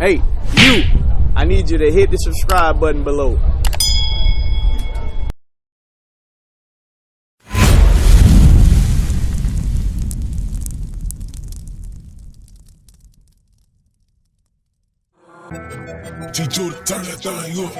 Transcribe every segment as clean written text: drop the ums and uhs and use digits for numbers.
Hey, you! I need you to hit the subscribe button below. Chicho, turn that thing up.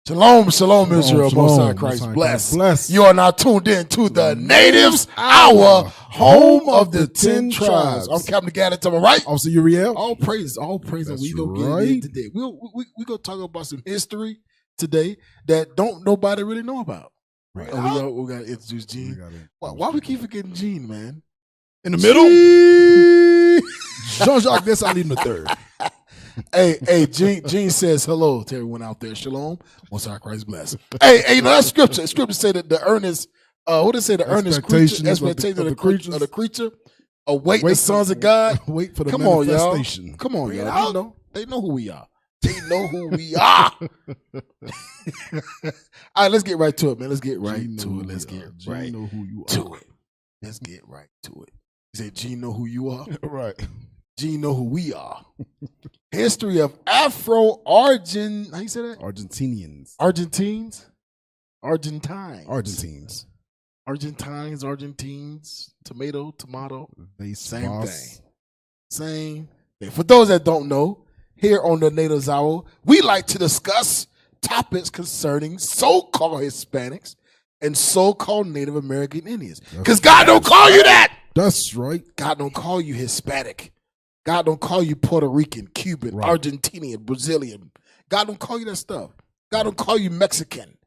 Shalom, shalom, Israel, Most High Christ bless. You are now tuned in to the Natives Hour, home of the 10 tribes. I'm Captain Gadget to my right. Also, Uriel. All praise. That's We gonna get right. it in today. We gonna talk about some history today that don't nobody really know about. Right. And we gotta introduce Gene. Why we keep forgetting Gene, man? In the middle? Jean-Jacques Dessalines the third. Hey, Gene says hello to everyone out there. Shalom. Most High Christ bless. Hey, you know that scripture. Scripture say that the earnest, what did it say? The earnest creature, expectation of the creature, await the sons of God. Wait for the Come on, manifestation. y'all. Come on, y'all. They know who we are. They know who we are. All right, let's get right to it, man. Let's get right to it. Let's get right know who you to it. Let's get right to it. You say, Gene, know who you are? Right. Gene, know who we are. History of Afro-Argentine. How you say that? Argentinians. Argentines. Tomato. Same thing. For those that don't know, here on the Natives Hour, we like to discuss topics concerning so-called Hispanics and so-called Native American Indians. Because God don't call you that. That's right. God don't call you Hispanic. God don't call you Puerto Rican, Cuban, Right. Argentinian, Brazilian. God don't call you that stuff. God don't call you Mexican.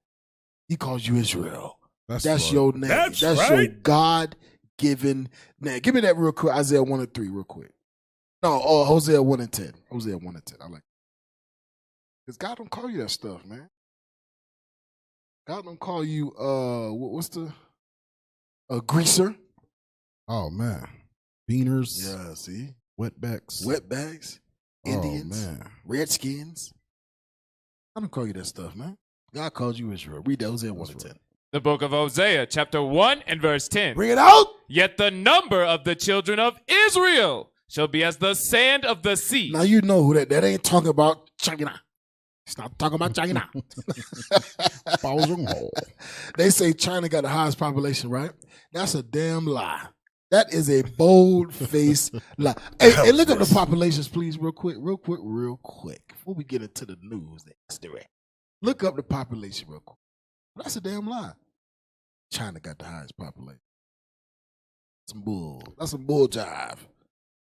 He calls you Israel. That's right. your name. That's your God-given name. Give me that real quick. Isaiah 1 and 3 real quick. No, Hosea 1 and 10. Hosea 1 and 10. I like it. Because God don't call you that stuff, man. God don't call you, what's the, greaser. Oh, man. Beaners. Yeah, see? Wetbacks. Indians. Oh, man. Redskins. I don't call you that stuff, man. God calls you Israel. Read that Hosea 1 That's and 10. The book of Hosea, chapter 1 and verse 10. Bring it out. Yet the number of the children of Israel shall be as the sand of the sea. Now you know who that ain't talking about China. It's not talking about China. They say China got the highest population, right? That's a damn lie. That is a bold-faced lie. Hey, look up the populations, please, real quick. Before we get into the news, look up the population real quick. That's a damn lie. China got the highest population. That's some bull jive.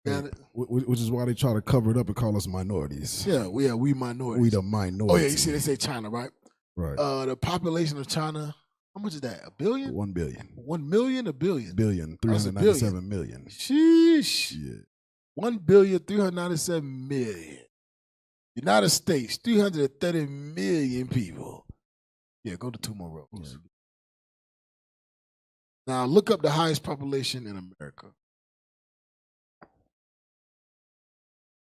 Yeah, which is why they try to cover it up and call us minorities. Yeah, we minorities. We the minority. Oh, yeah, you see, they say China, right? Right. The population of China, how much is that? $1 billion? 1 billion. 1 million? $1 billion? Billion. That's a 397 million. Sheesh. Yeah. 1,397 million. United States, 330 million people. Yeah, go to 2 more rows. Yeah. Now look up the highest population in America.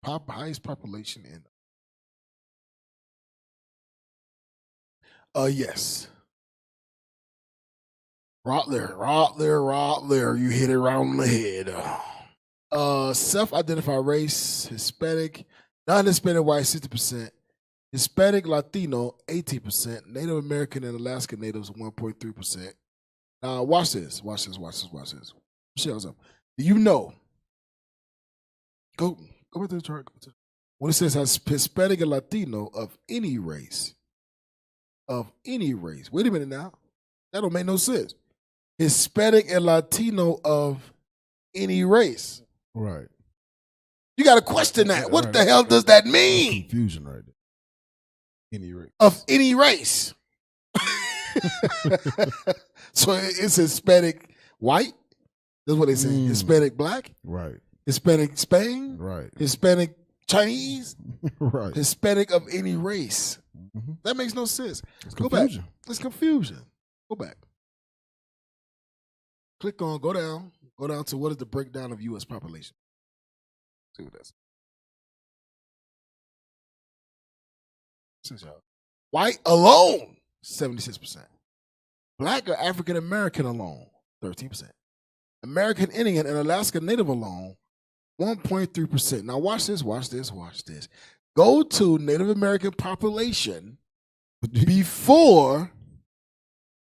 Highest population in. Yes. Right there. You hit it right on the head. Self-identified race, Hispanic, non-Hispanic white, 60%. Hispanic Latino, 18%. Native American and Alaska Natives, 1.3%. Now, watch this. Michelle, do you know? Go back to the chart. When it says Hispanic and Latino of any race. Wait a minute now. That don't make no sense. Hispanic and Latino of any race. Right. You got to question that. What the hell does that mean? That's confusion right there. Any race. Of any race. So it's Hispanic white. That's what they say. Hispanic black. Right. Hispanic Spain. Right. Hispanic Chinese. Right. Hispanic of any race. Mm-hmm. That makes no sense. Go back. It's confusion. Go back. Go down to what is the breakdown of U.S. population. See what that's. White alone, 76%. Black or African American alone, 13%. American Indian and Alaska Native alone, 1.3%. Now watch this. Go to Native American population before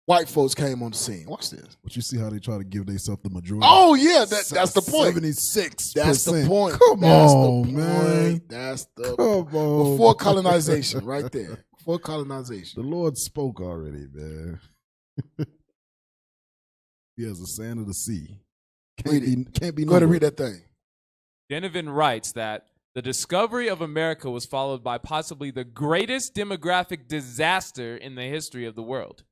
white folks came on the scene. Watch this. But you see how they try to give themselves the majority? Oh, yeah, that's the point. 76%. That's the point. Come on, man. That's the Come on. Before colonization, right there. Before colonization. The Lord spoke already, man. He has the sand of the sea. Can't be Go ahead and read that thing. Denovan writes that the discovery of America was followed by possibly the greatest demographic disaster in the history of the world.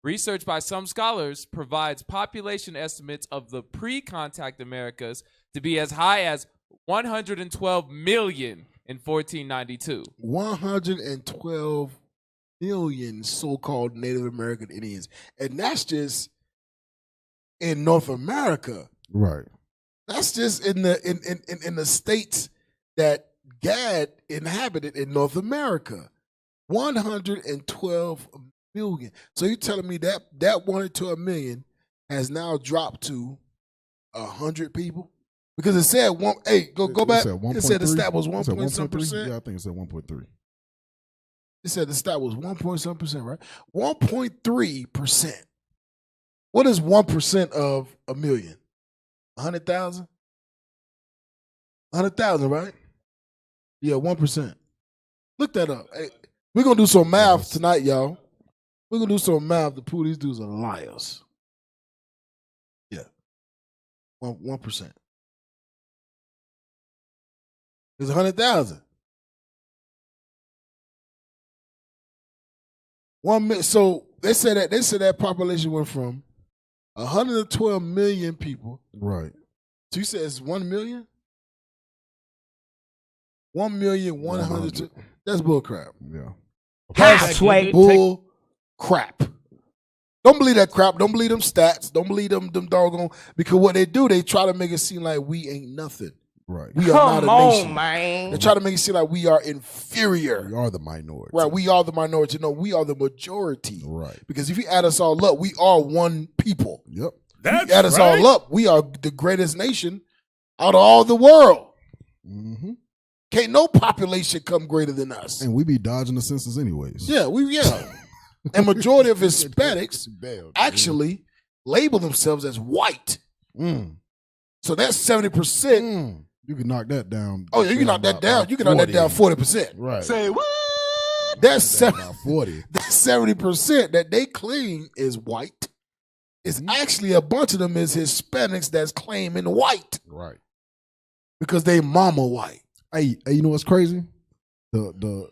Research by some scholars provides population estimates of the pre-contact Americas to be as high as 112 million in 1492. 112 million so-called Native American Indians. And that's just in North America. Right. That's just in the states that Gad inhabited in North America. 112 million. So you're telling me that 1 to 1 million has now dropped to 100 people? Because it said one. Hey, go back. It said the stat was 1 point some percent. Yeah, I think it said 1.3. It said the stat was 1 point some percent, right? 1.3%. What is 1% of a million? 100,000? 100,000, right? Yeah, 1%. Look that up. Hey, we're gonna do some math tonight, y'all. We're gonna do some math to prove these dudes are liars. Yeah. 1%. It's 100,000. 1 million. So they said that population went from 112 million people. Right. So you said it's 1 million? 1,100,000. That's bull crap. Yeah. That's bull crap. Don't believe that crap. Don't believe them stats. Don't believe them doggone. Because what they do, they try to make it seem like we ain't nothing. Right. We are not a nation. Man. They try to make it seem like we are inferior. We are the minority. Right. We are the minority. No, we are the majority. Right. Because if you add us all up, we are one people. Yep. If you add us all up, we are the greatest nation out of all the world. Mm-hmm. Can't no population come greater than us. And we be dodging the census anyways. Yeah. And majority of Hispanics actually label themselves as white. So that's 70%. You can knock that down. Oh, yeah, you can knock that down. You can knock that down 40%. Right. Say what? That's about 40. That's 70% that they claim is white. It's actually a bunch of them is Hispanics that's claiming white. Right. Because they mama white. Hey, you know what's crazy? To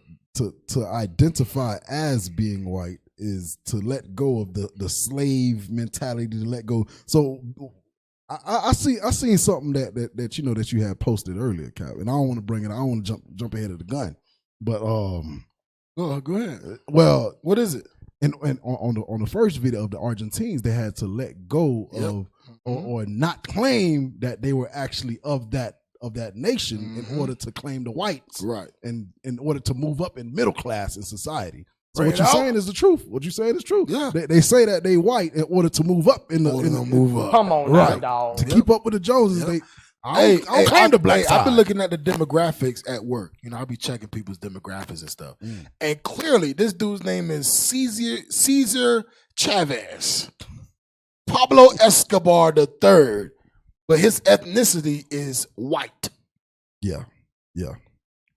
identify as being white is to let go of the slave mentality, to let go. So I seen something that you know that you had posted earlier, Cap, and I don't want to bring it. I don't want to jump ahead of the gun, but go ahead. Well, what is it? And on the first video of the Argentines, they had to let go of or not claim that they were actually of that nation in order to claim the whites, right? And in order to move up in middle class in society. So what you're saying is the truth. What you're saying is true. Yeah. They say that they white in order to move up move up. Come on, right? Now, dog. To keep up with the Joneses, I don't Hey, claim the black side. I've been looking at the demographics at work. You know, I'll be checking people's demographics and stuff. And clearly, this dude's name is Cesar Chavez, Pablo Escobar III, but his ethnicity is white. Yeah.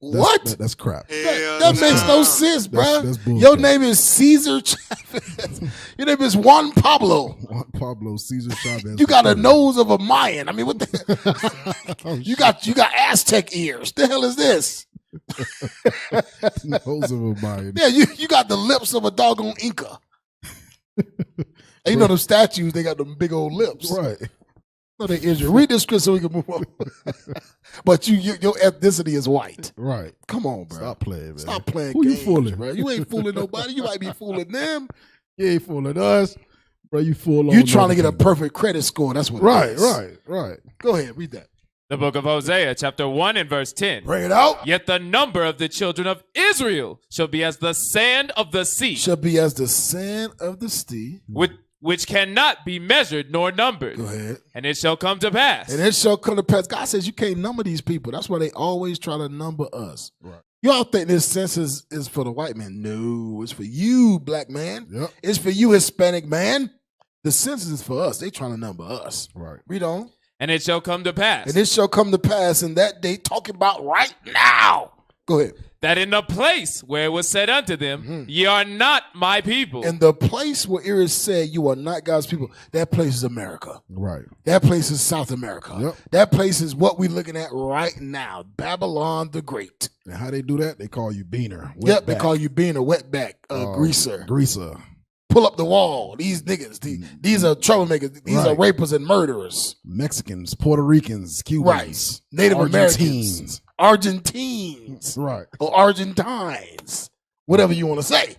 What? That's crap. That makes no sense, bro. That's bullshit. Your name is Cesar Chavez. Your name is Juan Pablo. Juan Pablo Cesar Chavez. You got a nose of a Mayan. I mean, what the you got Aztec ears. The hell is this? Nose of a Mayan. Yeah, you got the lips of a doggone Inca. And you know them statues, they got them big old lips. Right. No, they Israel. Read this script so we can move on. But your ethnicity is white. Right. Come on, bro. Stop playing, man. Stop playing Who games, you fooling? bro. You ain't fooling nobody. You might be fooling them. You ain't fooling us. Bro, you fool on. You trying to get a perfect credit score. That's what it is. Right. Go ahead, read that. The book of Hosea, chapter 1 and verse 10. Bring it out. Yet the number of the children of Israel shall be as the sand of the sea. Shall be as the sand of the sea. Which cannot be measured nor numbered. Go ahead. And it shall come to pass. And it shall come to pass. God says you can't number these people. That's why they always try to number us. Right. Y'all think this census is for the white man? No, it's for you, black man. Yep. It's for you, Hispanic man. The census is for us. They trying to number us. Right. Read on. And it shall come to pass. And it shall come to pass in that day, talking about right now. Go ahead. That in the place where it was said unto them, ye are not my people. In the place where it is said, you are not God's people, that place is America. Right. That place is South America. Yep. That place is what we're looking at right now. Babylon the Great. And how they do that? They call you Beaner. Yep, they call you being a wetback, greaser. Greaser. Pull up the wall. These niggas, these are troublemakers. These are Right. rapers and murderers. Mexicans, Puerto Ricans, Cubans, Right. Native Americans. Argentines. Right. Or Argentines. Whatever you want to say.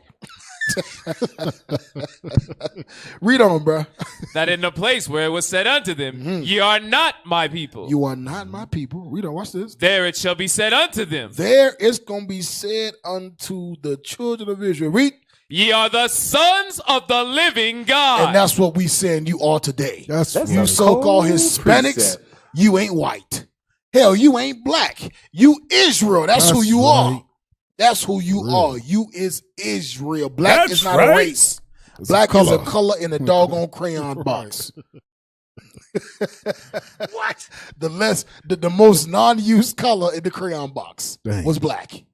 Read on, bro. That in the place where it was said unto them, ye are not my people. You are not my people. Read on. Watch this. There it shall be said unto them, There is going to be said unto the children of Israel. Read. ye are the sons of the living God. And that's what we saying you are today. That's You right. so-called Hispanics, you ain't white. Hell, you ain't black. You Israel. That's who you are. right. That's who you Really? are. You is Israel. Black That's is not right. a race. It's Black a is a color. color in a doggone crayon box. What? The most non-used color in the crayon box Dang. was black.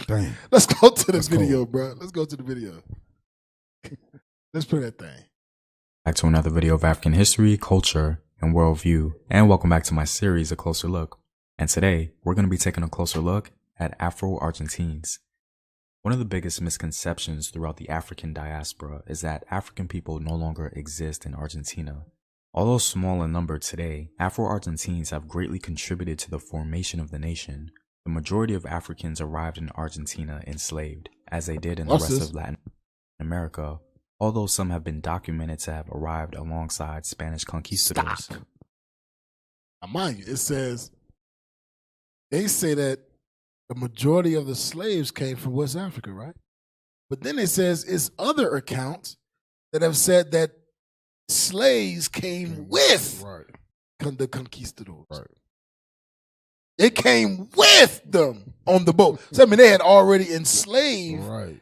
Dang. Let's go to the That's video, cold. bro. Let's go to the video. Let's play that thing. Back to another video of African history, culture, and worldview, and welcome back to my series, A Closer Look. And today, we're going to be taking a closer look at Afro-Argentines. One of the biggest misconceptions throughout the African diaspora is that African people no longer exist in Argentina. Although small in number today, Afro-Argentines have greatly contributed to the formation of the nation. The majority of Africans arrived in Argentina enslaved, as they did in the What's rest this? of Latin America, although some have been documented to have arrived alongside Spanish conquistadors. Stop. Now, mind you, it says, they say that the majority of the slaves came from West Africa, right? But then it says it's other accounts that have said that slaves came with Right. the conquistadors. Right. It came with them on the boat. So, I mean, they had already enslaved Right.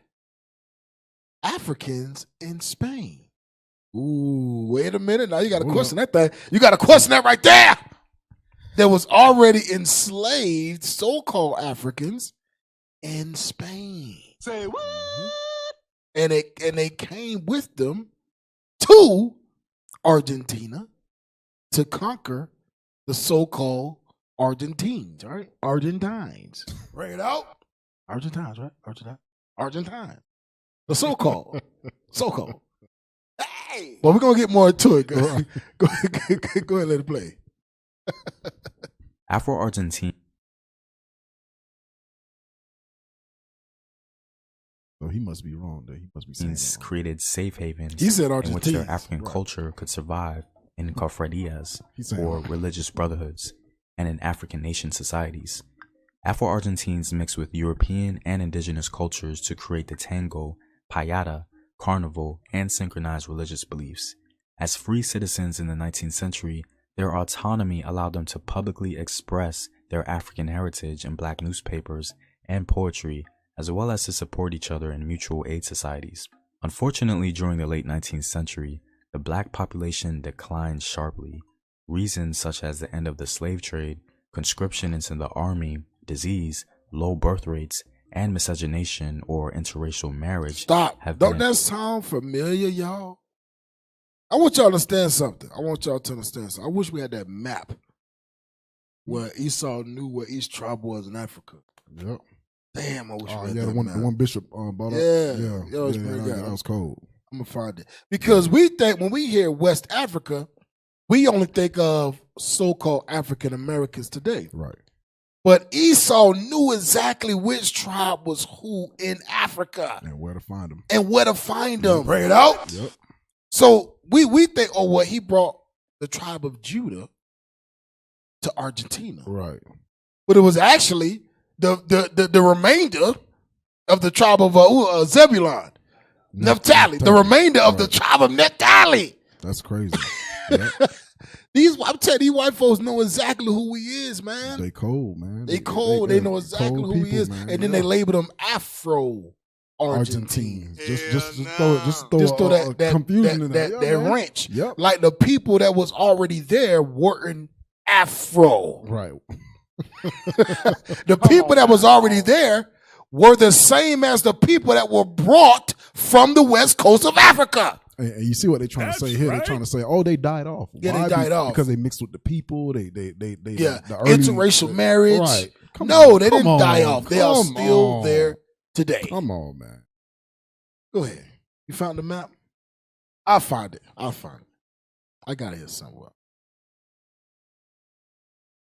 Africans in Spain. Ooh, wait a minute. Now you got to Hold question that thing. You got to question that right there. There was already enslaved so-called Africans in Spain. Say what? And they came with them to Argentina to conquer the so-called Argentines, right? Argentines. Bring it out. Argentines, right? Argentines. The so-called. So-called. Hey! Well, we're going to get more into it. Go ahead and let it play. Afro-Argentine So he must be wrong there. He must be saying that wrong. created safe havens He said in which Argentines. their African Right. culture could survive in cofradias, He's saying or right. religious brotherhoods, and in African nation societies. Afro-Argentines mix with European and indigenous cultures to create the tango, payada, carnival, and synchronized religious beliefs. As free citizens in the 19th century, their autonomy allowed them to publicly express their African heritage in black newspapers and poetry, as well as to support each other in mutual aid societies. Unfortunately, during the late 19th century, the black population declined sharply. Reasons such as the end of the slave trade, conscription into the army, disease, low birth rates, and miscegenation or interracial marriage Stop. have Don't been that sound familiar, y'all? I want y'all to understand something. I wish we had that map where Esau knew where each tribe was in Africa. Yep. Damn, I wish we Oh, had yeah, that the map. one Bishop brought up. Yeah. Yeah. Yo, it's pretty good. That was cold. I'm going to find it. Because we think when we hear West Africa, we only think of so-called African Americans today. Right. But Esau knew exactly which tribe was who in Africa And where to find them. and where to find them. Bring it out. Yep. So we think, oh, well, he brought the tribe of Judah to Argentina. Right. But it was actually the remainder of the tribe of Zebulon, Naphtali, the remainder of the tribe of Naphtali. That's crazy. Yep. I'm telling you, these white folks know exactly who he is, man. They cold, man. They cold. They know exactly cold who he people, is, man. and then they labeled him Afro-Argentine. Just throw that confusion in there. That wrench. Yep. Like the people that was already there weren't Afro. Right. The people that was already there were the same as the people that were brought from the west coast of Africa. And you see what they're trying to say here? They're trying to say, "Oh, they died off." Yeah, they died off because they mixed with the people. They interracial marriage. Right? They didn't die off. They are still there today. Come on, man. Go ahead. You found the map? I'll find it. I got it here somewhere.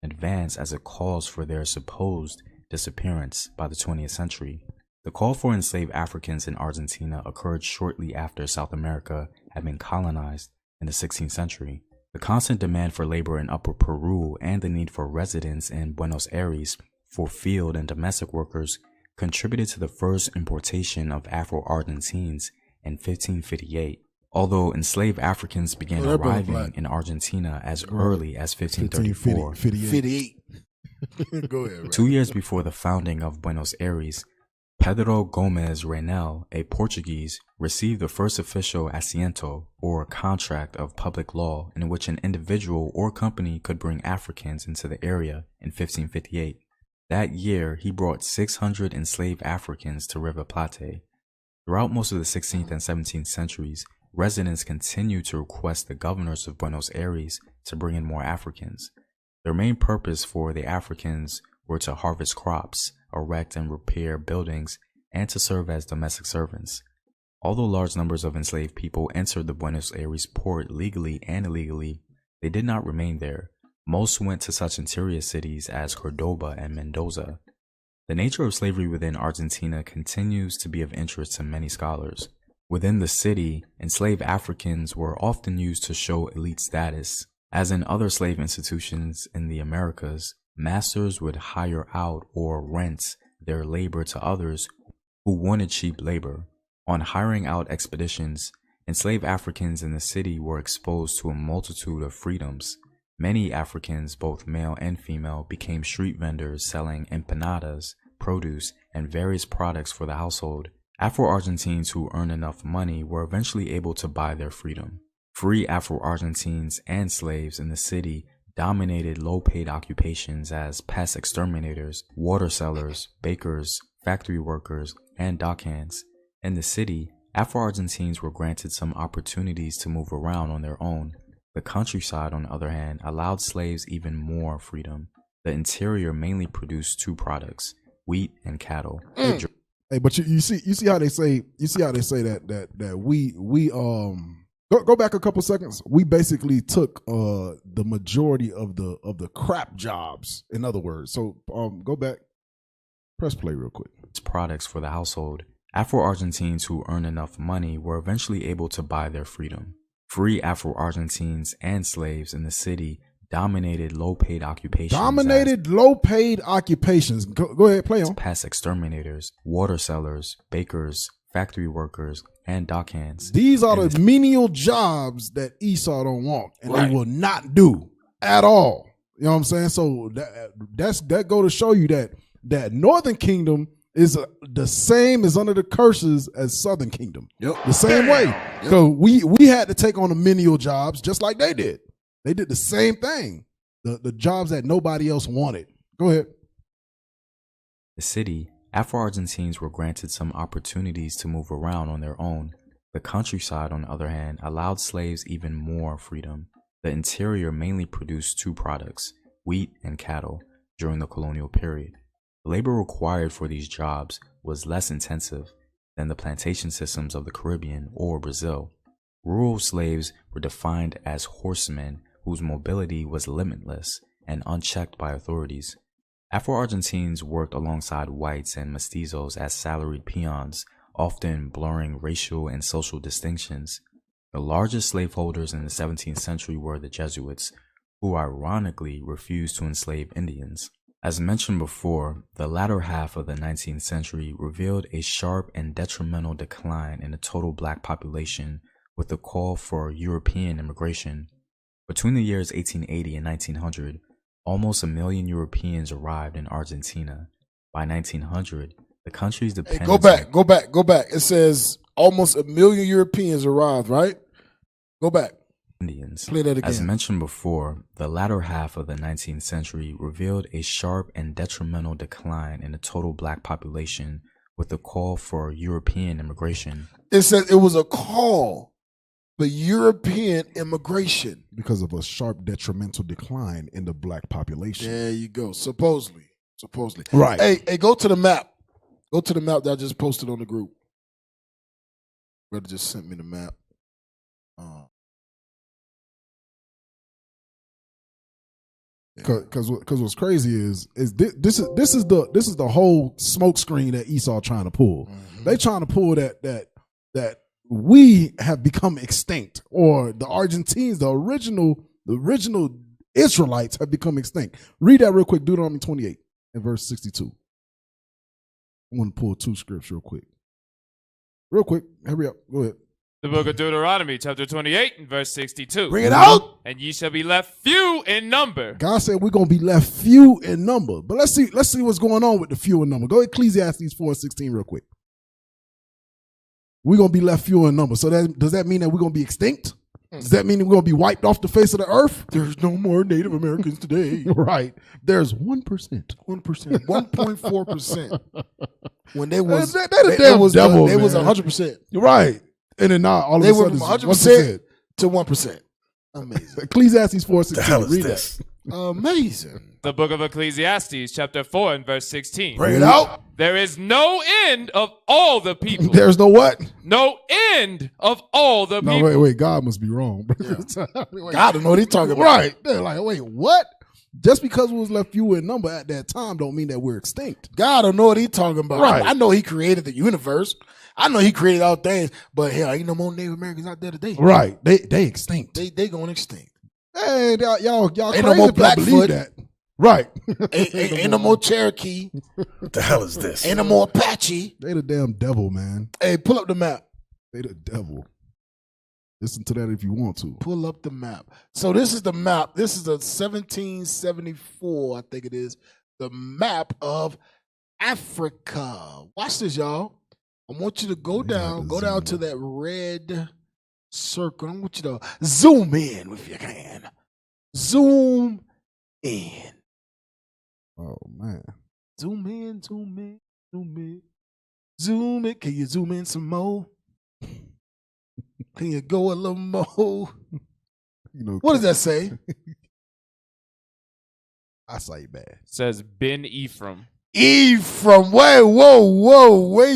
Advance as a cause for their supposed disappearance by the 20th century. The call for enslaved Africans in Argentina occurred shortly after South America had been colonized in the 16th century. The constant demand for labor in Upper Peru and the need for residents in Buenos Aires for field and domestic workers contributed to the first importation of Afro-Argentines in 1558. Although enslaved Africans began arriving in Argentina as early as 1534. 58. Go ahead. Right. 2 years before the founding of Buenos Aires, Pedro Gomes Reynel, a Portuguese, received the first official asiento, or contract of public law, in which an individual or company could bring Africans into the area in 1558. That year, he brought 600 enslaved Africans to River Plate. Throughout most of the 16th and 17th centuries, residents continued to request the governors of Buenos Aires to bring in more Africans. Their main purpose for the Africans were to harvest crops, erect and repair buildings, and to serve as domestic servants. Although large numbers of enslaved people entered the Buenos Aires port legally and illegally, they did not remain there. Most went to such interior cities as Cordoba and Mendoza. The nature of slavery within Argentina continues to be of interest to many scholars. Within the city, enslaved Africans were often used to show elite status. As in other slave institutions in the Americas, masters would hire out or rent their labor to others who wanted cheap labor. On hiring out expeditions, enslaved Africans in the city were exposed to a multitude of freedoms. Many Africans, both male and female, became street vendors selling empanadas, produce, and various products for the household. Afro-Argentines who earned enough money were eventually able to buy their freedom. Free Afro-Argentines and slaves in the city dominated low-paid occupations as pest exterminators, water sellers, bakers, factory workers, and dockhands. In the city, Afro-Argentines were granted some opportunities to move around on their own. The countryside, on the other hand, allowed slaves even more freedom. The interior mainly produced two products: wheat and cattle. Hey, but you see how they say that we go back a couple seconds. We basically took the majority of the crap jobs, in other words. So go back, press play real quick. Products for the household. Afro-Argentines who earned enough money were eventually able to buy their freedom. Free Afro-Argentines and slaves in the city dominated low-paid occupations. Go ahead, play on. Pest exterminators, water sellers, bakers, factory workers, and dockhands. These are the menial jobs that Esau don't want, and they will not do at all. You know what I'm saying? So that go to show you that Northern Kingdom is the same as under the curses as Southern Kingdom. Yep. The same way. So we had to take on the menial jobs just like they did. They did the same thing. The jobs that nobody else wanted. Go ahead. The city, Afro-Argentines were granted some opportunities to move around on their own. The countryside, on the other hand, allowed slaves even more freedom. The interior mainly produced two products: wheat and cattle, during the colonial period. The labor required for these jobs was less intensive than the plantation systems of the Caribbean or Brazil. Rural slaves were defined as horsemen whose mobility was limitless and unchecked by authorities. Afro-Argentines worked alongside whites and mestizos as salaried peons, often blurring racial and social distinctions. The largest slaveholders in the 17th century were the Jesuits, who ironically refused to enslave Indians. As mentioned before, the latter half of the 19th century revealed a sharp and detrimental decline in the total black population with the call for European immigration. Between the years 1880 and 1900, almost 1 million Europeans arrived in Argentina. By 1900, the country's dependence... Go back. It says almost 1 million Europeans arrived, right? Go back. Indians. Play that again. As mentioned before, the latter half of the 19th century revealed a sharp and detrimental decline in the total black population with the call for European immigration. It says it was a call for European immigration. Because of a sharp detrimental decline in the black population. There you go. Supposedly. Right. Hey, go to the map. Go to the map that I just posted on the group. Brother just sent me the map. Because what's crazy is this is the whole smoke screen that Esau trying to pull. Mm-hmm. They trying to pull that we have become extinct, or the Argentines, the original Israelites have become extinct. Read that real quick, Deuteronomy 28 and verse 62. I want to pull 2 scripts real quick. Hurry up. Go ahead. The book of Deuteronomy, chapter 28, and verse 62. Bring it out. And ye shall be left few in number. God said we're gonna be left few in number. But let's see what's going on with the few in number. Go Ecclesiastes 4:16 real quick. We're gonna be left few in number. So does that mean that we're gonna be extinct? Does that mean that we're gonna be wiped off the face of the earth? There's no more Native Americans today. Right. There's 1%. 1.4%. When they was they was 100%. Right. And then now all of They a were sudden from it's 100% to 1%. Amazing. Ecclesiastes 4:16. Read that. Amazing. The book of Ecclesiastes, chapter 4, and verse 16. Bring it out. There is no end of all the people. There's no what? No end of all the people. No, wait. God must be wrong. Yeah. God don't know what he's talking about. Right. They're like, wait, what? Just because we was left few in number at that time don't mean that we're extinct. God don't know what he's talking about. Right. I know he created the universe. I know he created all things, but hell, ain't no more Native Americans out there today. Right. They extinct. They going extinct. Hey, y'all Ain't crazy no more if y'all believe Blackfoot. that. Right. Ain't no more Cherokee. What the hell is this? Ain't no more Apache. They the damn devil, man. Hey, pull up the map. They the devil. Listen to that if you want to. Pull up the map. So this is the map. This is a 1774, I think it is, the map of Africa. Watch this, y'all. I want you to go down to that red circle. I want you to zoom in if you can. Zoom in. Oh man. Zoom in, zoom in, zoom in. Zoom in. Can you zoom in some more? Can you go a little more? You know, What does that say? I say bad. Says Ben Ephraim. Wait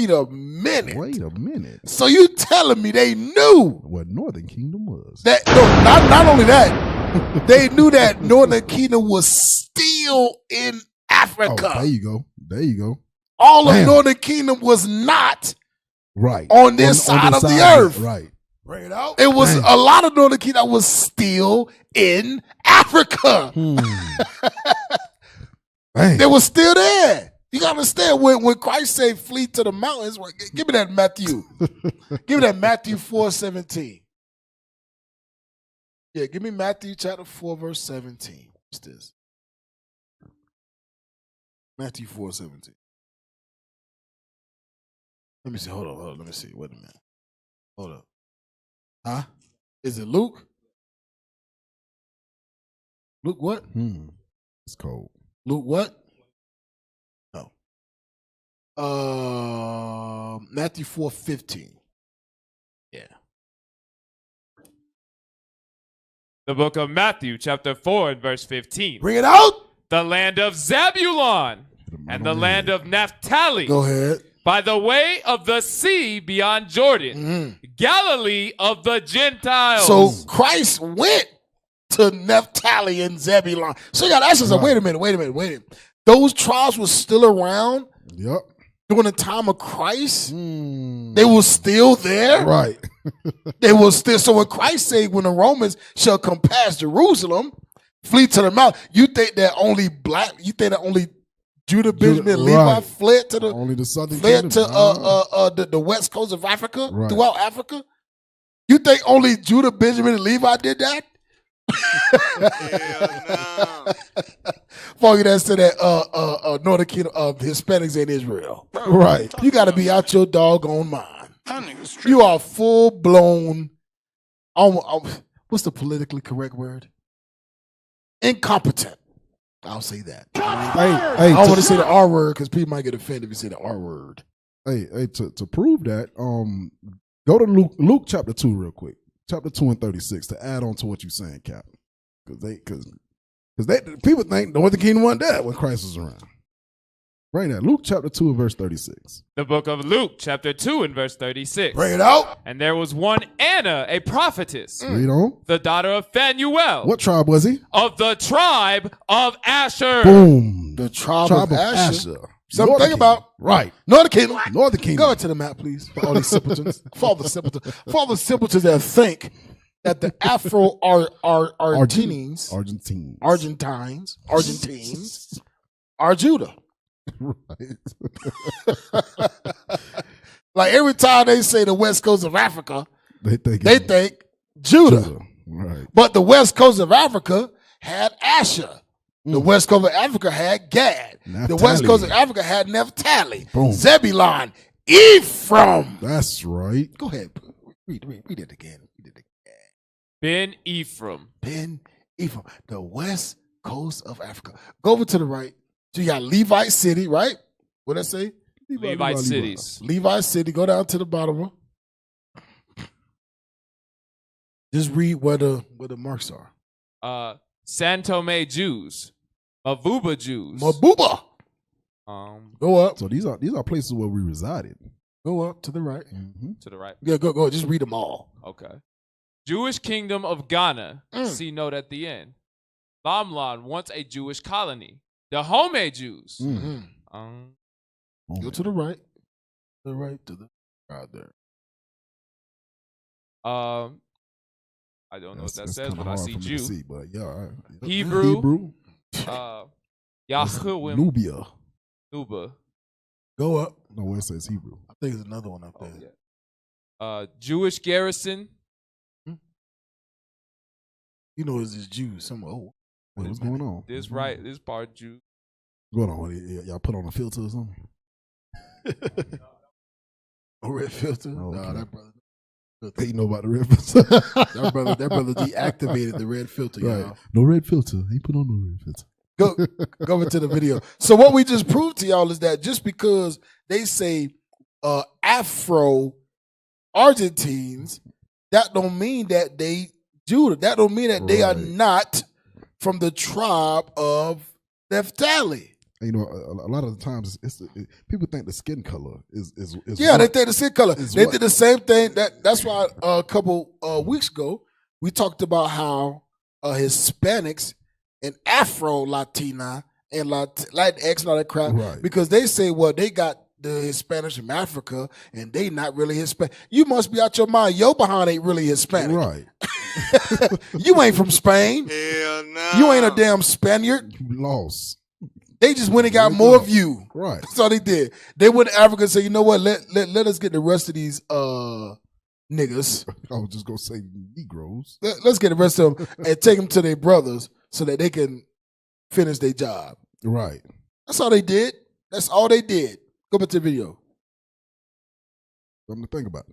a minute. Wait a minute. So you telling me they knew What Northern Kingdom was. that? No, not only that, they knew that Northern Kingdom was still in Africa. Oh, there you go. All Damn. of Northern Kingdom was not Right. on this side of the earth. Right. Bring it out. It was a lot of Northern Kingdom that was still in Africa. Dang. They were still there. You gotta understand when Christ said flee to the mountains. Give me that Matthew. Give me that Matthew 4:17. Yeah, give me Matthew chapter 4, verse 17. What's this? Matthew 4:17. Let me see. Hold on. Let me see. Wait a minute. Hold up. Huh? Is it Luke? Luke what? It's cold. Luke what? No. Matthew 4:15. Yeah. The book of Matthew, chapter 4, and verse 15. Bring it out. The land of Zebulun and the land of Naphtali. Go ahead. By the way of the sea beyond Jordan. Galilee of the Gentiles. So Christ went to Naphtali and Zebulun. So you got to ask yourself, wait a minute. Those tribes were still around Yep. during the time of Christ? They were still there? Right. They were still. So when Christ said, when the Romans shall come past Jerusalem, flee to the mountain. You think that only Judah, Benjamin, Levi right. fled to the Only the southern fled kingdom. to the west coast of Africa, Right. throughout Africa? You think only Judah, Benjamin, and Levi did that? Hell no. For you that said that Northern Kingdom of Hispanics in Israel. Right. You got to be out your doggone mind. You are full blown. What's the politically correct word? Incompetent. I'll say that. Hey, I don't want to say the R word because people might get offended if you say the R word. Hey, to prove that, go to Luke chapter 2 real quick. Chapter 2 and 36 to add on to what you're saying, Cap. Because people think the Northern Kingdom wasn't there when Christ was around. Right now, Luke chapter 2 and verse 36. The book of Luke, chapter 2 and verse 36. Bring it out. And there was one Anna, a prophetess, Read on. the daughter of Phanuel, What tribe was he? of the tribe of Asher. Boom. The tribe of Asher. Something Northern to think about. Kingdom. Right. Northern Kingdom. Northern Kingdom. Go to the map, please, for all these simpletons. For all the simpletons that think that the Argentines are Judah. Right. Like every time they say the west coast of Africa, They think Judah. Right. But the west coast of Africa had Asher. The west coast of Africa had Gad. The west Naphtali. coast of Africa had Naphtali. Boom. Zebulon. Ephraim. That's right. Go ahead. Read it again. Ben Ephraim. Ben Ephraim. The west coast of Africa. Go over to the right. So you got Levite City, right? What'd I say? Levite cities. Levi City. Go down to the bottom. Just read where the marks are. San Tome Jews. Mavuba Jews. Mabuba. Go up. So these are places where we resided. Go up to the right. Mm-hmm. To the right. Yeah, go. Just read them all. Okay. Jewish Kingdom of Ghana. See note at the end. Lamlan, once a Jewish colony. Dahomey Jews. Go to the right. To the right to the right there. I don't know what that says, but I see Jew. See, but yeah, all right. Hebrew. Yahuwim. Nubia. Nuba. Go up. No, where it says Hebrew. I think there's another one up there. Yeah. Jewish Garrison. You know, it's this Jews somewhere. Oh, What's going on? This right. This part Jew. What's going on? Y'all put on a filter or something? A red filter? Oh, okay. Nah, that brother. Hey, you know about the red filter? That brother deactivated the red filter, Right. y'all. No red filter. He put on no red filter. Go over to the video. So what we just proved to y'all is that just because they say Afro Argentines, that don't mean that they Judah. That don't mean that they are not from the tribe of Naphtali. You know, a lot of the times people think the skin color is Yeah, they think the skin color. They what? did the same thing. That's why a couple weeks ago we talked about how Hispanics and Afro-Latina and Latinx and all that crap, Right. because they say, well, they got the Hispanics from Africa and they not really Hispanic. You must be out your mind. Your behind ain't really Hispanic. right. You ain't from Spain. Hell no. You ain't a damn Spaniard. You lost. They just went and got more of you. Right. That's all they did. They went to Africa and said, you know what, let us get the rest of these niggas. I was just gonna say Negroes. Let's get the rest of them and take them to their brothers so that they can finish their job. Right. That's all they did. That's all they did. Go back to the video. Something to think about.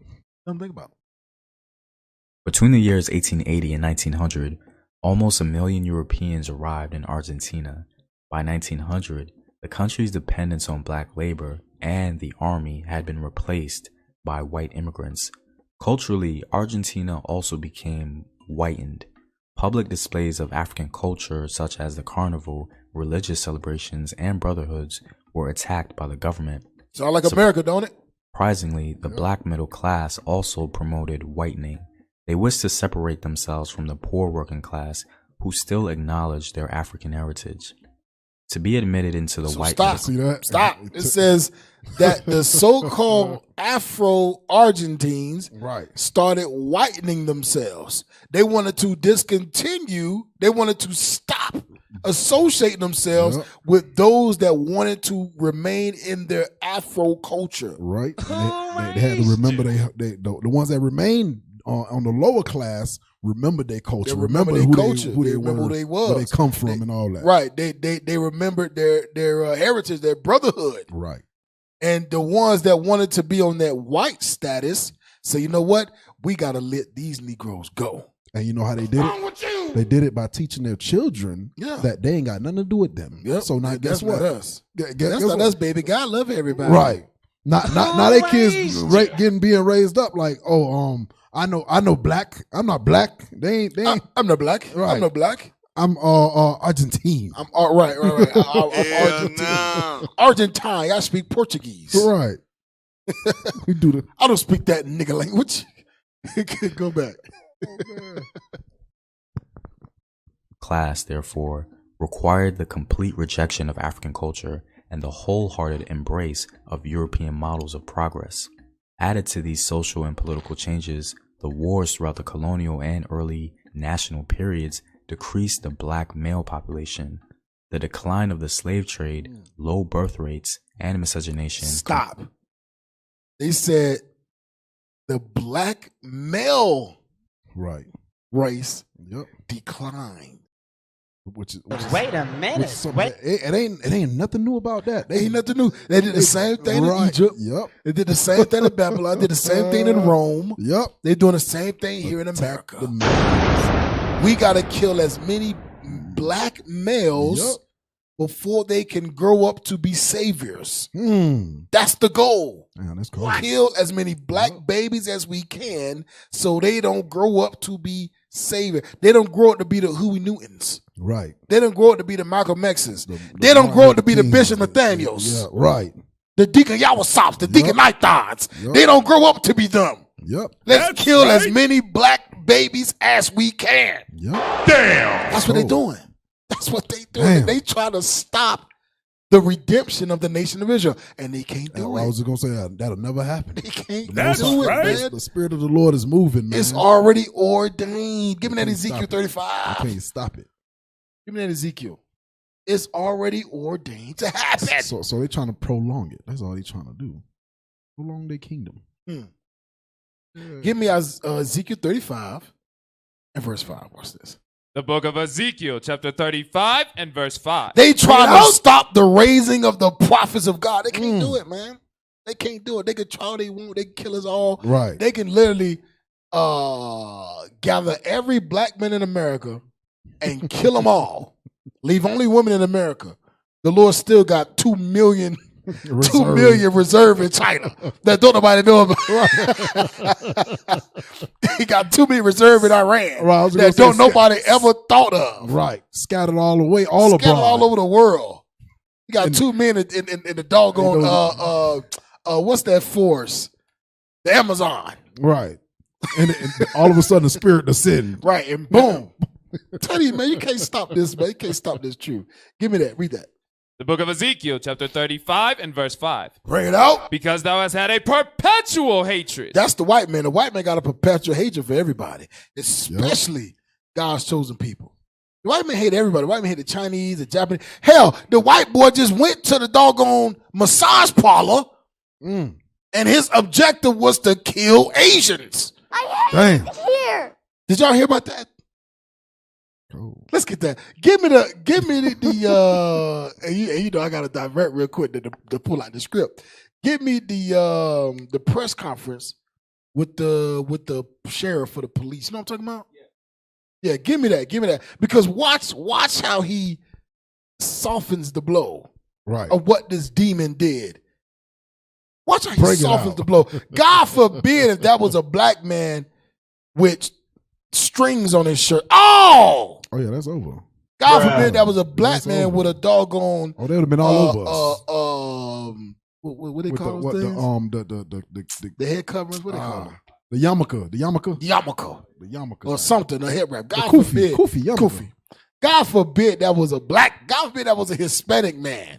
Between the years 1880 and 1900, almost 1 million Europeans arrived in Argentina. By 1900, the country's dependence on black labor and the army had been replaced by white immigrants. Culturally, Argentina also became whitened. Public displays of African culture, such as the carnival, religious celebrations, and brotherhoods, were attacked by the government. Sound like America, don't it? Surprisingly, the black middle class also promoted whitening. They wished to separate themselves from the poor working class, who still acknowledged their African heritage. To be admitted into the white Stop. See that? Stop. It says that the so-called Afro-Argentines started whitening themselves. They wanted to discontinue. They wanted to stop associating themselves with those that wanted to remain in their Afro culture. Right. And they had to remember the ones that remained on the lower class remembered their culture. They remember their culture. They remember who they was, where they come from, and all that. Right. They remembered their heritage, their brotherhood. Right. And the ones that wanted to be on that white status say, you know what? We got to let these Negroes go. And you know how they did it? They did it by teaching their children that they ain't got nothing to do with them. Yep. So now guess what? That's not us, baby. God love everybody. Right. Now they kids being raised up like, I know black. I'm not black. They ain't. I'm not black. Right. I'm not black. I'm Argentine. I'm right. I'm Argentine. Argentine. I speak Portuguese. Right. We do the. I don't speak that nigga language. Go back. Class, therefore, required the complete rejection of African culture and the wholehearted embrace of European models of progress. Added to these social and political changes, the wars throughout the colonial and early national periods decreased the black male population. The decline of the slave trade, low birth rates, and miscegenation. Stop. They said the black male race declined. Which is Wait a minute. It ain't nothing new about that. They ain't nothing new. They did the same thing in Egypt. Yep. They did the same thing in Babylon. Did the same thing in Rome. Yep. They're doing the same thing here in America. We got to kill as many black males before they can grow up to be saviors. That's the goal. Man, that's cool. Kill as many black babies as we can so they don't grow up to be saviors. They don't grow up to be the Huey Newtons. Right. They don't grow up to be the Malcolm X's. They don't grow up to be the Bishop Nathaniels. Yeah, right. The Deacon Yawasops, the Deacon Nithons. They don't grow up to be them. Yep. Let's kill as many black babies as we can. Yep. Damn. That's what they're doing. That's what they doing. They try to stop the redemption of the nation of Israel, and they can't do it. I was just gonna say that'll never happen. They can't do it, man. The spirit of the Lord is moving, man. It's already ordained. Give me that Ezekiel 35. You can't stop it. Give me that Ezekiel. It's already ordained to happen. So they're trying to prolong it. That's all they're trying to do. Prolong their kingdom. Yeah. Give me Ezekiel 35 and verse 5. Watch this. The book of Ezekiel, chapter 35 and verse 5. They trying to stop the raising of the prophets of God. They can't do it, man. They can't do it. They can try all they want. They can kill us all. Right. They can literally gather every black man in America and kill them all. Leave only women in America. The Lord still got 2 million reserved in China that don't nobody know about. He got 2 million reserved in Iran that don't nobody ever thought of. Right. Scattered all the way, all Scattered abroad. all over the world. He got 2 million in the doggone, what's that force? The Amazon. Right. And all of a sudden the spirit descends. Right. And boom. Tell you, man, you can't stop this, man. You can't stop this truth. Give me that. Read that. The book of Ezekiel, chapter 35 and verse 5. Bring it out. Because thou hast had a perpetual hatred. That's the white man. The white man got a perpetual hatred for everybody, especially God's chosen people. The white man hate everybody. The white man hate the Chinese, the Japanese. Hell, the white boy just went to the doggone massage parlor, and his objective was to kill Asians. Damn. Here. Did y'all hear about that? Oh. Let's get that. Give me the and you know I gotta divert real quick to pull out the script. Give me the press conference with the sheriff for the police. You know what I'm talking about? Yeah, give me that. Because watch how he softens the blow of what this demon did. Watch how he softens the blow. God forbid if that was a black man with strings on his shirt. Oh yeah, that's over. God forbid that was a black man with a doggone. Oh, they would have been all over us. What they call those things? The head coverings. What they call them? The yarmulke. The yarmulke. The yarmulke. Or something. A head wrap. God Kufi. forbid. Kufi. God forbid that was a black. God forbid that was a Hispanic man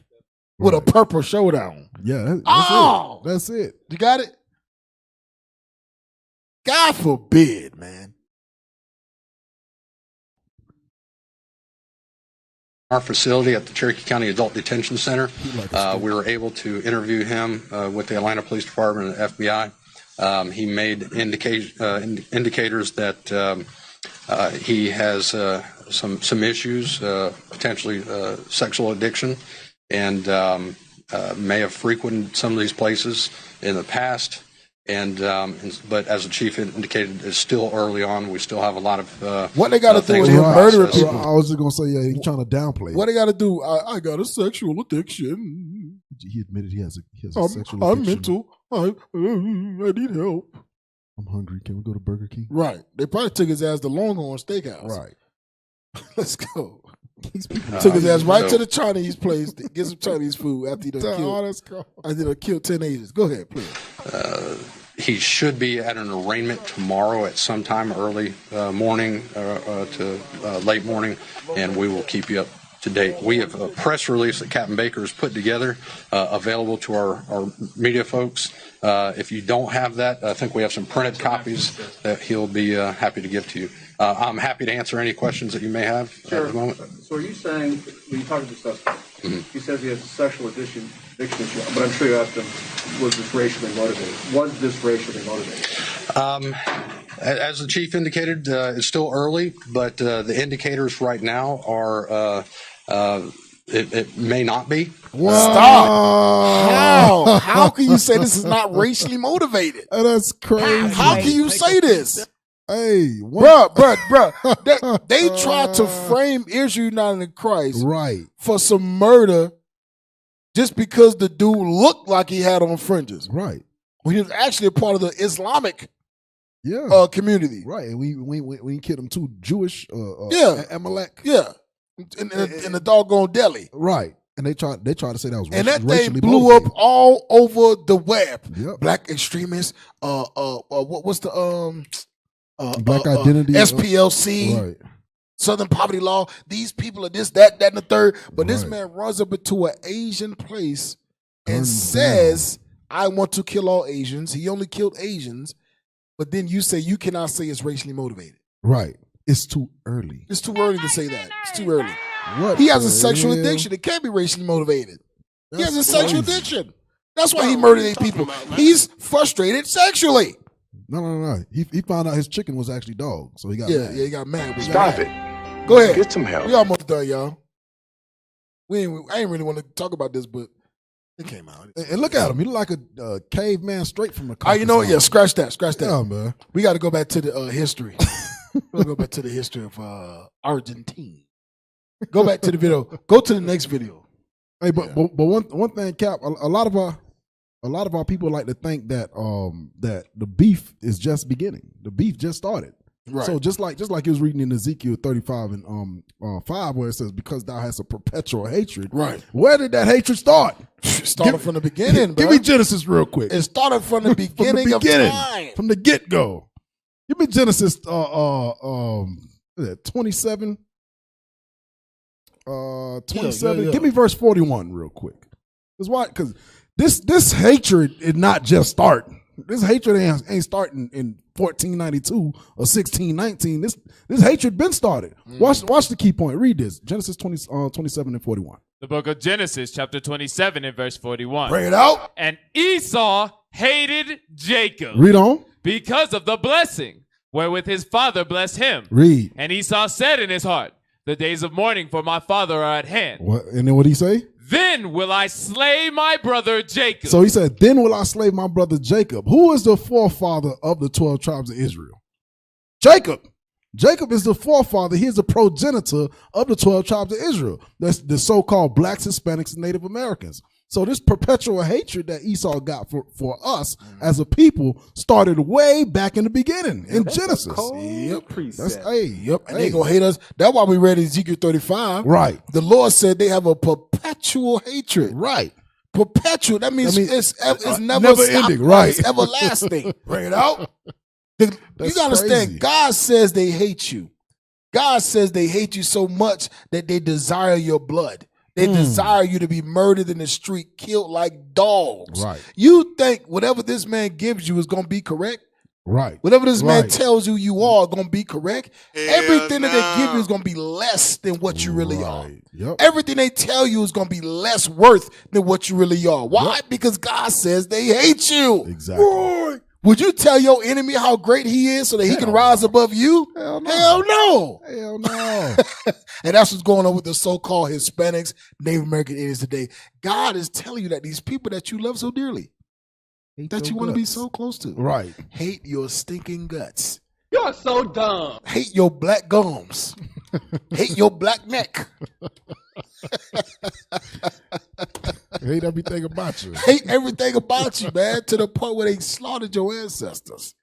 with a purple showdown. Yeah, Oh! That's it. You got it? God forbid, man. Our facility at the Cherokee County Adult Detention Center. We were able to interview him with the Atlanta Police Department and FBI. He made indicators that he has some issues, potentially sexual addiction, and may have frequented some of these places in the past. But as the chief indicated, it's still early on. We still have a lot of what they got to do with him murdering people. I was just gonna say, yeah, he's trying to downplay it. What they got to do? I got a sexual addiction. He admitted he has a sexual addiction. I'm mental. I need help. I'm hungry. Can we go to Burger King? Right. They probably took his ass to Longhorn Steakhouse. Right. Let's go. Took his ass right to the Chinese place to get some Chinese food after he done killed 10 Asians. Go ahead, please. He should be at an arraignment tomorrow at some time early morning to late morning, and we will keep you up to date. We have a press release that Captain Baker has put together available to our media folks. If you don't have that, I think we have some printed copies that he'll be happy to give to you. I'm happy to answer any questions that you may have at the moment. So are you saying, when you talk to the suspect, he says he has a sexual addiction issue, but I'm sure you asked him, was this racially motivated? Was this racially motivated? As the chief indicated, it's still early, but the indicators right now are it may not be. Stop. How can you say this is not racially motivated? That's crazy. How can you say this? Hey, bruh. They tried to frame Israel United in Christ for some murder just because the dude looked like he had on fringes. Right. When he was actually a part of the Islamic community. Right. And we killed them two Jewish Amalek. Yeah. In the doggone deli. Right. And they tried to say that was and that thing blew up all over the web. Yep. Black extremists, what's the Black Identity, SPLC, right. Southern Poverty Law. These people are this, that, and the third. But this man runs up into an Asian place and says, I want to kill all Asians. He only killed Asians. But then you say you cannot say it's racially motivated. Right. It's too early. It's too early to say that. It's too early. He has a sexual addiction. It can't be racially motivated. He has a sexual addiction. That's why he murdered these people. He's frustrated sexually. No. He found out his chicken was actually dog, so he got mad. Yeah, he got mad. Stop it. Go ahead. Get some help. We almost done, y'all. I ain't really want to talk about this, but it came out. And look at him. He look like a caveman straight from the Caucasus. You know what? Yeah, scratch that. Yeah, man. We got to go back to the history. We'll go back to the history of Argentina. Go back to the video. Go to the next video. Hey, but one thing, Cap, a lot of our people like to think that that the beef is just beginning. The beef just started. Right. So just like it was reading in Ezekiel 35 and 5 where it says, because thou hast a perpetual hatred. Right. Where did that hatred start? It started from the beginning, bro. Give me Genesis real quick. It started from the beginning of time. From the get-go. Give me Genesis 27. 27. Yeah. Give me verse 41 real quick. Because why? Because this hatred is not just starting. This hatred ain't starting in 1492 or 1619. This hatred been started. Watch the key point. Read this. Genesis 27 and 41. The book of Genesis, chapter 27 and verse 41. Bring it out. And Esau hated Jacob. Read on. Because of the blessing wherewith his father blessed him. Read. And Esau said in his heart, the days of mourning for my father are at hand. What? And then what he say? Then will I slay my brother Jacob. So he said, then will I slay my brother Jacob. Who is the forefather of the 12 tribes of Israel? Jacob. Jacob is the forefather. He is the progenitor of the 12 tribes of Israel. That's the so-called blacks, Hispanics, and Native Americans. So this perpetual hatred that Esau got for us as a people started way back in the beginning in Genesis. Yep. And they gonna hate us. That's why we read Ezekiel 35. Right. The Lord said they have a perpetual hatred. Right. Perpetual. That means it's never ending. Stop. Right. It's everlasting. Bring it out. You gotta understand, crazy. God says they hate you. God says they hate you so much that they desire your blood. They desire you to be murdered in the street, killed like dogs. Right. You think whatever this man gives you is going to be correct? Right. Whatever this man tells you are going to be correct. Everything that they give you is going to be less than what you really are. Yep. Everything they tell you is going to be less worth than what you really are. Why? Yep. Because God says they hate you. Exactly. Boy, would you tell your enemy how great he is so that he can rise above you? Hell no. Hell no. Hell no. And that's what's going on with the so-called Hispanics, Native American Indians today. God is telling you that these people that you love so dearly, that you want to be so close to, Right. hate your stinking guts. You're so dumb. Hate your black gums. Hate your black neck. Hate everything about you. Hate everything about you, man, to the point where they slaughtered your ancestors.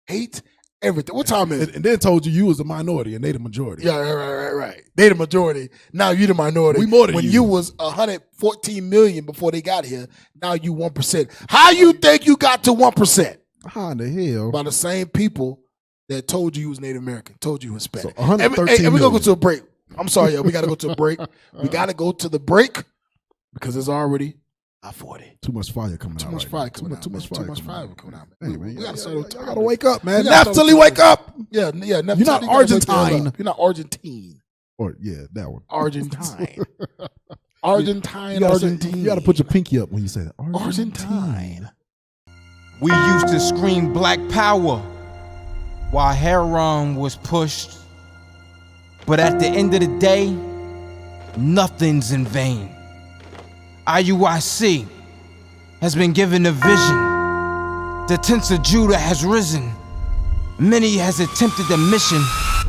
Hate everything. What time is it? And then told you was the minority and they the majority. Yeah, right. They the majority. Now you the minority. We more than when you. you was 114 million before they got here, now you 1%. How you think you got to 1%? How in the hell? By the same people that told you was Native American, told you Hispanic. So 113 and we're going to go million. to a break. I'm sorry, y'all. We got to go to a break. We got to go to the break because it's already 40. Too much fire coming Too out. much right fire now. coming out. Too much fire coming out. Hey, man, We got to start on time. You gotta wake up, man. We gotta start Naphtali, on wake time. up. Yeah. Neftali, You're not you gotta wake the hell Argentine. up. You're not Argentine. Or yeah, that one. Argentine. Argentine. You gotta put your pinky up when you say that. Argentine. We used to scream Black Power while heroin was pushed. But at the end of the day, nothing's in vain. IUIC has been given a vision. The tents of Judah has risen. Many has attempted the mission.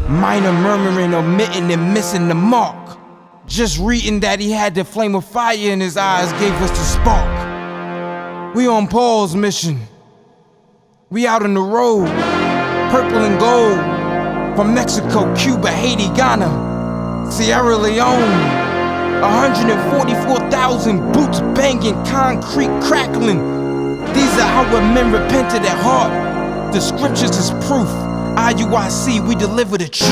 Minor murmuring, omitting, and missing the mark. Just reading that he had the flame of fire in his eyes gave us the spark. We on Paul's mission. We out on the road, purple and gold. From Mexico, Cuba, Haiti, Ghana, Sierra Leone. 144,000 boots banging, concrete crackling. These are our men repented at heart. The scriptures is proof. IUIC, we deliver the truth.